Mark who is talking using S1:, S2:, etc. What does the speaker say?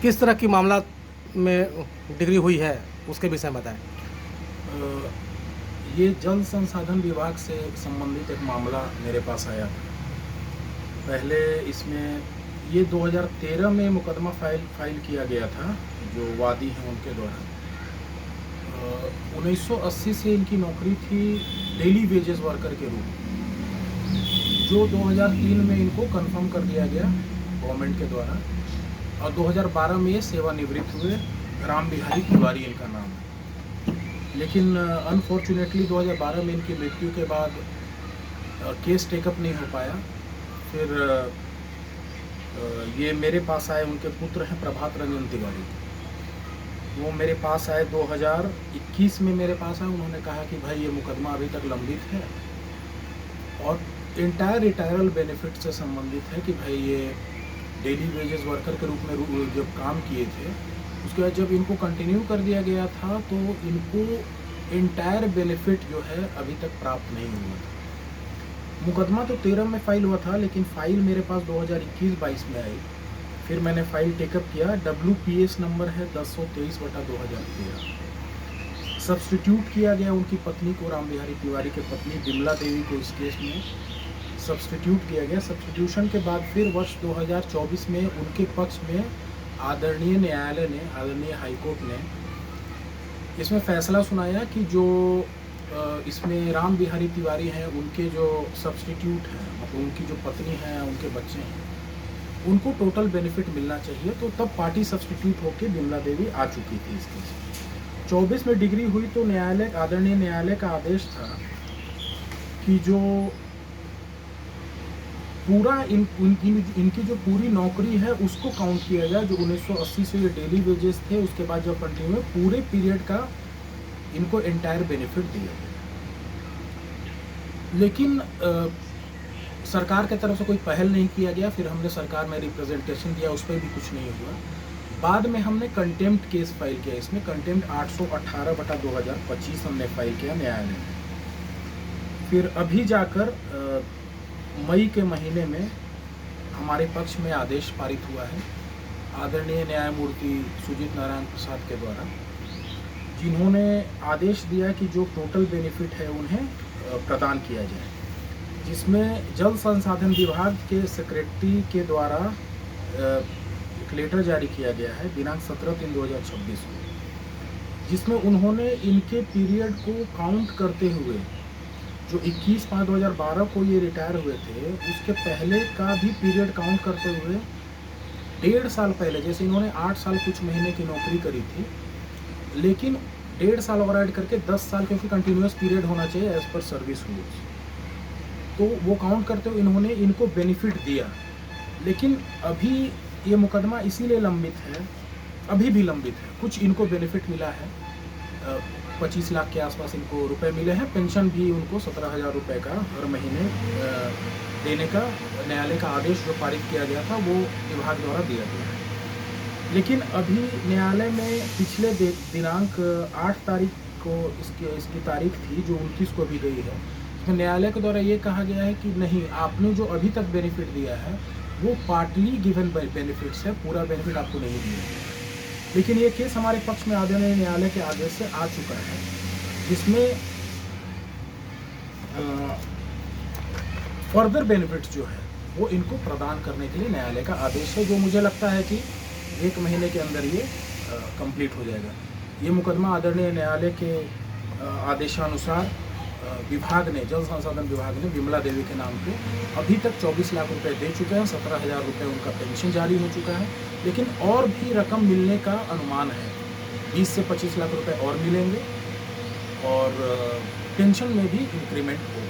S1: किस तरह की मामला में डिग्री हुई है उसके विषय में बताएं।
S2: अ, ये जल संसाधन विभाग से संबंधित एक मामला मेरे पास आया था। पहले इसमें ये 2013 में मुकदमा फाइल किया गया था, जो वादी हैं उनके द्वारा। 1980 से इनकी नौकरी थी डेली वेजेस वर्कर के रूप में, जो 2003 में इनको कंफर्म कर दिया गया गवर्नमेंट के द्वारा, और 2012 में ये सेवानिवृत्त हुए। राम बिहारी तिवारी इनका नाम है। लेकिन अनफॉर्चुनेटली 2012 में इनकी मृत्यु के बाद केस टेकअप नहीं हो पाया। फिर ये मेरे पास आए, उनके पुत्र हैं प्रभात रंजन तिवारी। वो मेरे पास आए 2021 में मेरे पास आए। उन्होंने कहा कि भाई ये मुकदमा अभी तक लंबित है और इंटायर रिटायरल बेनिफिट से संबंधित है कि भाई ये डेली वेजेस वर्कर के रूप में जब काम किए थे, उसके बाद जब इनको कंटिन्यू कर दिया गया था तो इनको इंटायर बेनिफिट जो है अभी तक प्राप्त नहीं हुआ था। मुकदमा तो 13 में फाइल हुआ था, लेकिन फाइल मेरे पास 2021-22 में आई। फिर मैंने फाइल टेकअप किया। WPS नंबर है 1023/2013। सब्स्टिट्यूट किया गया उनकी पत्नी को, राम बिहारी तिवारी के पत्नी बिमला देवी को इस केस में सब्स्टिट्यूट किया गया। सब्स्टिट्यूशन के बाद फिर वर्ष 2024 में उनके पक्ष में आदरणीय न्यायालय ने, आदरणीय हाईकोर्ट ने इसमें फैसला सुनाया कि जो इसमें राम बिहारी तिवारी हैं, उनके जो सब्स्टिट्यूट हैं, मतलब उनकी जो पत्नी हैं, उनके बच्चे हैं, उनको टोटल बेनिफिट मिलना चाहिए। तो तब पार्टी सब्स्टिट्यूट होकर बिमला देवी आ चुकी थी इस केस में। 24 में डिग्री हुई तो न्यायालय, आदरणीय न्यायालय का आदेश था कि जो पूरा इनकी जो पूरी नौकरी है उसको काउंट किया जाए। जो 1980 से ये डेली वेजेस थे, उसके बाद जब कंटिन्यू पूरे पीरियड का इनको एंटायर बेनिफिट दिया गया। लेकिन सरकार की तरफ से कोई पहल नहीं किया गया। फिर हमने सरकार में रिप्रेजेंटेशन दिया, उस पर भी कुछ नहीं हुआ। बाद में हमने कंटेम्प्ट केस फाइल किया। इसमें कंटेम्प्ट 818/2025 हमने फाइल किया न्यायालय में। फिर अभी जाकर मई के महीने में हमारे पक्ष में आदेश पारित हुआ है आदरणीय न्यायमूर्ति सुजीत नारायण प्रसाद के द्वारा, जिन्होंने आदेश दिया कि जो टोटल बेनिफिट है उन्हें प्रदान किया जाए, जिसमें जल संसाधन विभाग के सेक्रेटरी के द्वारा एक लेटर जारी किया गया है दिनांक 17/3/2026 को, जिसमें उन्होंने इनके पीरियड को काउंट करते हुए, जो 21/5/2012 को ये रिटायर हुए थे, उसके पहले का भी पीरियड काउंट करते हुए 1.5 साल पहले, जैसे इन्होंने 8 साल कुछ महीने की नौकरी करी थी, लेकिन 1.5 साल और ऐड करके 10 साल, क्योंकि कंटिन्यूस पीरियड होना चाहिए एज पर सर्विस रूल्स, तो वो काउंट करते हुए इन्होंने इनको बेनिफिट दिया। लेकिन अभी ये मुकदमा इसीलिए लंबित है, अभी भी लंबित है। कुछ इनको बेनिफिट मिला है, 25 लाख के आसपास इनको रुपए मिले हैं। पेंशन भी उनको 17,000 रुपये का हर महीने देने का न्यायालय का आदेश जो पारित किया गया था वो विभाग द्वारा दिया गया है। लेकिन अभी न्यायालय में पिछले दिनांक 8 तारीख को इसकी तारीख थी, जो 29 को भी गई है। तो न्यायालय के द्वारा ये कहा गया है कि नहीं, आपने जो अभी तक बेनिफिट दिया है वो पार्टली गिवन बेनिफिट्स है, पूरा बेनिफिट आपको नहीं दिया है। लेकिन ये केस हमारे पक्ष में आदरणीय न्यायालय के आदेश से आ चुका है, जिसमें फर्दर बेनिफिट्स जो है वो इनको प्रदान करने के लिए न्यायालय का आदेश है, जो मुझे लगता है कि 1 महीने के अंदर ये कंप्लीट हो जाएगा। ये मुकदमा आदरणीय न्यायालय के आदेशानुसार विभाग ने, जल संसाधन विभाग ने बिमला देवी के नाम पे अभी तक 24 लाख रुपए दे चुके हैं। 17,000 रुपये उनका पेंशन जारी हो चुका है, लेकिन और भी रकम मिलने का अनुमान है। 20 से 25 लाख रुपए और मिलेंगे और पेंशन में भी इंक्रीमेंट होगा।